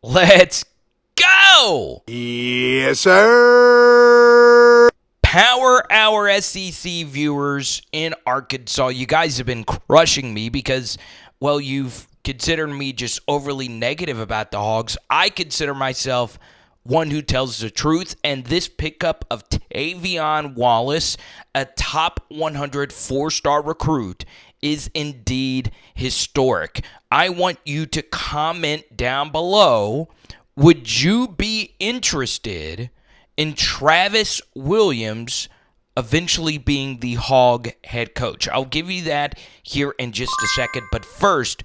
Let's go! Yes, sir. Power Hour SEC viewers in Arkansas, you guys have been crushing me because, well, you've considered me just overly negative about the Hogs. I consider myself one who tells the truth, and this pickup of Tavion Wallace, a top 100 four-star recruit, is indeed historic. I want you to comment down below, would you be interested in Travis Williams eventually being the Hog head coach? I'll give you that here in just a second, but first,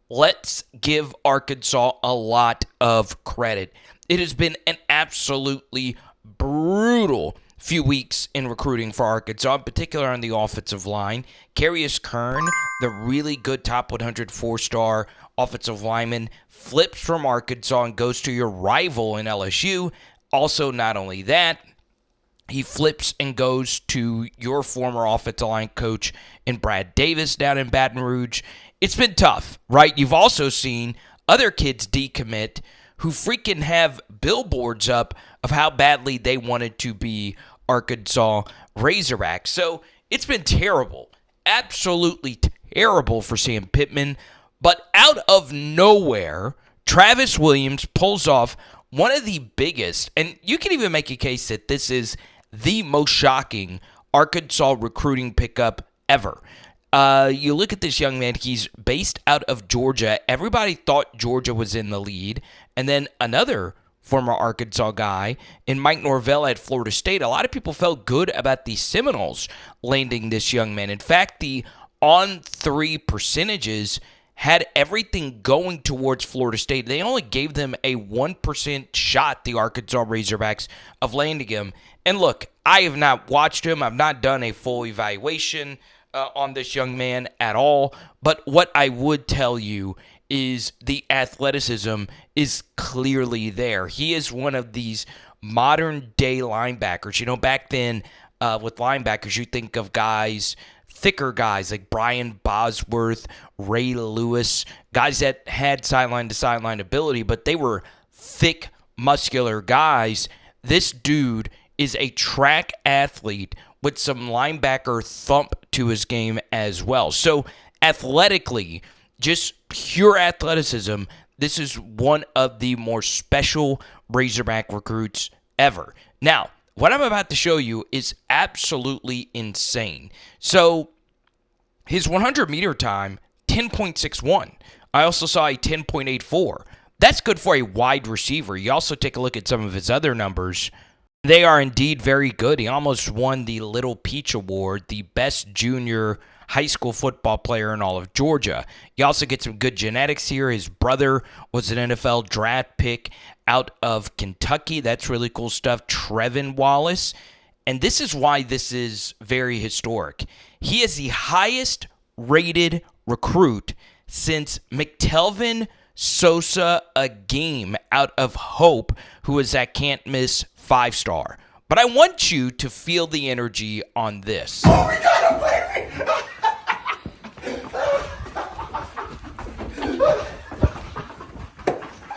let's give Arkansas a lot of credit. It has been an absolutely brutal few weeks in recruiting for Arkansas, in particular on the offensive line. Carius Kern, the really good top 100 four-star offensive lineman, flips from Arkansas and goes to your rival in LSU. Also, not only that, he flips and goes to your former offensive line coach in Brad Davis down in Baton Rouge. It's been tough, right? You've also seen other kids decommit who freaking have billboards up of how badly they wanted to be Arkansas Razorbacks. So it's been terrible, absolutely terrible for Sam Pittman. But out of nowhere, Travis Williams pulls off one of the biggest, and you can even make a case that this is the most shocking Arkansas recruiting pickup ever. You look at this young man, he's based out of Georgia. Everybody thought Georgia was in the lead. And then another former Arkansas guy in Mike Norvell at Florida State. A lot of people felt good about the Seminoles landing this young man. In fact, the on-3 percentages had everything going towards Florida State. They only gave them a 1% shot, the Arkansas Razorbacks, of landing him. And look, I have not watched him. I've not done a full evaluation on this young man at all. But what I would tell you is the athleticism is clearly there. He is one of these modern-day linebackers. You know, back then with linebackers, you think of guys, thicker guys like Brian Bosworth, Ray Lewis, guys that had sideline-to-sideline ability, but they were thick, muscular guys. This dude is a track athlete with some linebacker thump to his game as well. So athletically, just pure athleticism, this is one of the more special Razorback recruits ever. Now, what I'm about to show you is absolutely insane. So, his 100-meter time, 10.61. I also saw a 10.84. That's good for a wide receiver. You also take a look at some of his other numbers. They are indeed very good. He almost won the Little Peach Award, the best junior high school football player in all of Georgia. You also get some good genetics here. His brother was an NFL draft pick out of Kentucky. That's really cool stuff. Tavion Wallace. And this is why this is very historic. He is the highest rated recruit since McTelvin Sosa a game out of Hope, who was that can't-miss 5-star. But I want you to feel the energy on this. Oh, we got him, baby!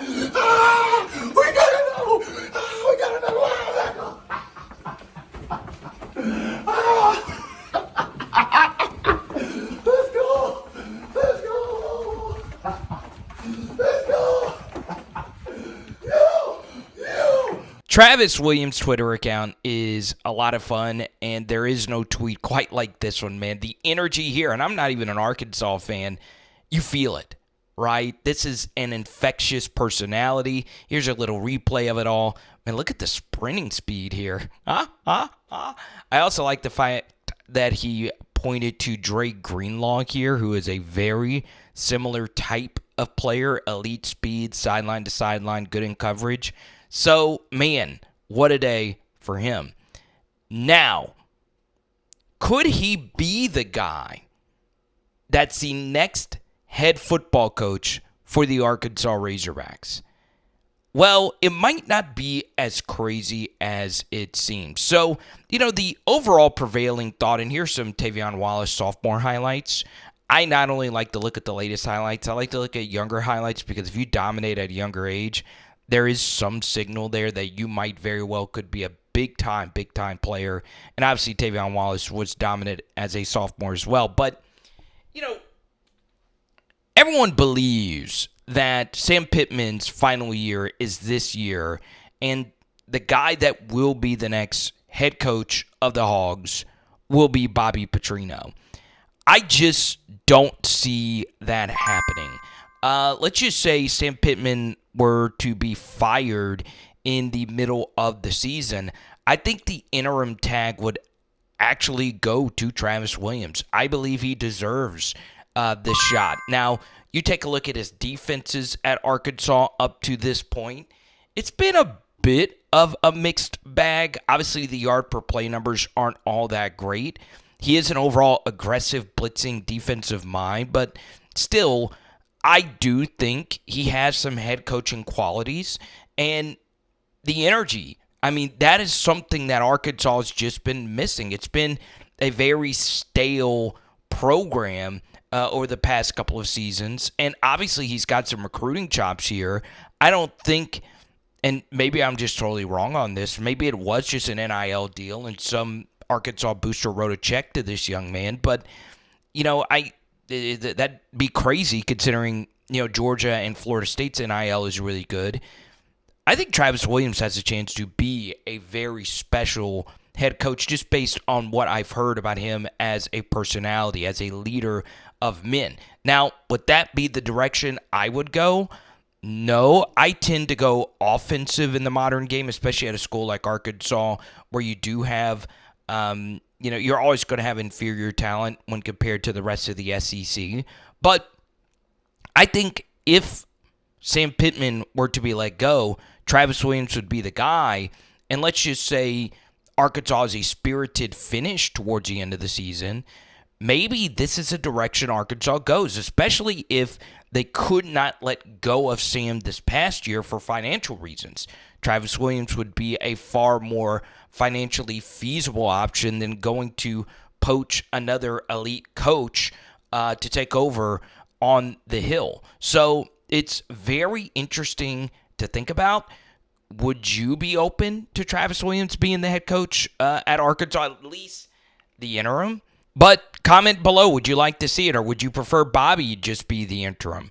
We got him! We got him! Let's go! Let's go! Let's go! Travis Williams' Twitter account is a lot of fun, and there is no tweet quite like this one, man. The energy here, and I'm not even an Arkansas fan, you feel it, right? This is an infectious personality. Here's a little replay of it all. Man, look at the sprinting speed here. I also like the fact that he pointed to Dre Greenlaw here, who is a very similar type of player, elite speed, sideline to sideline, good in coverage. So, man, what a day for him. Now, could he be the guy that's the next head football coach for the Arkansas Razorbacks? Well, it might not be as crazy as it seems. So, the overall prevailing thought, and here's some Tavion Wallace sophomore highlights. I not only like to look at the latest highlights, I like to look at younger highlights because if you dominate at a younger age, there is some signal there that you might very well could be a big time player. And obviously Tavion Wallace was dominant as a sophomore as well. But, everyone believes that Sam Pittman's final year is this year, and the guy that will be the next head coach of the Hogs will be Bobby Petrino. I just don't see that happening. Let's just say Sam Pittman were to be fired in the middle of the season. I think the interim tag would actually go to Travis Williams. I believe he deserves this shot. Now, you take a look at his defenses at Arkansas up to this point. It's been a bit of a mixed bag. Obviously, the yard per play numbers aren't all that great. He is an overall aggressive, blitzing defensive mind, but still, I do think he has some head coaching qualities and the energy. I mean, that is something that Arkansas has just been missing. It's been a very stale program over the past couple of seasons, and obviously he's got some recruiting chops here. I don't think, and maybe I'm just totally wrong on this, maybe it was just an NIL deal and some Arkansas booster wrote a check to this young man, but, that'd be crazy considering, Georgia and Florida State's NIL is really good. I think Travis Williams has a chance to be a very special head coach just based on what I've heard about him as a personality, as a leader of men. Now, would that be the direction I would go? No, I tend to go offensive in the modern game, especially at a school like Arkansas where you do have, you're always going to have inferior talent when compared to the rest of the SEC. But I think if Sam Pittman were to be let go, Travis Williams would be the guy. And let's just say Arkansas is a spirited finish towards the end of the season. Maybe this is a direction Arkansas goes, especially if they could not let go of Sam this past year for financial reasons. Travis Williams would be a far more financially feasible option than going to poach another elite coach to take over on the Hill. So it's very interesting to think about. Would you be open to Travis Williams being the head coach at Arkansas, at least the interim? But comment below, would you like to see it, or would you prefer Bobby just be the interim?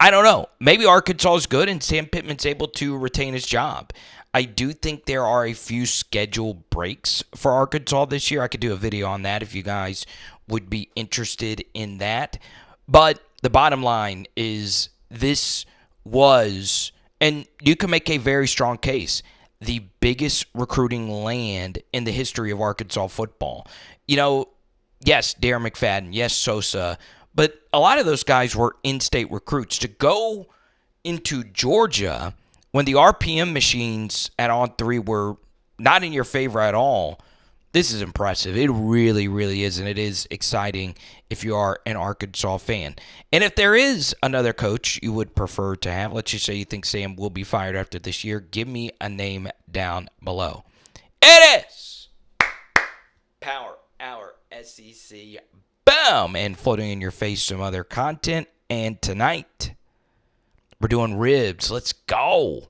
I don't know. Maybe Arkansas is good and Sam Pittman's able to retain his job. I do think there are a few schedule breaks for Arkansas this year. I could do a video on that if you guys would be interested in that. But the bottom line is this was, and you can make a very strong case, the biggest recruiting land in the history of Arkansas football. Yes, Darren McFadden, yes, Sosa, but a lot of those guys were in-state recruits. To go into Georgia when the RPM machines at On3 were not in your favor at all, this is impressive. It really, really is, and it is exciting if you are an Arkansas fan. And if there is another coach you would prefer to have, let's just say you think Sam will be fired after this year, give me a name down below. It is Power Hour SEC. Boom! And floating in your face some other content. And tonight, we're doing ribs. Let's go.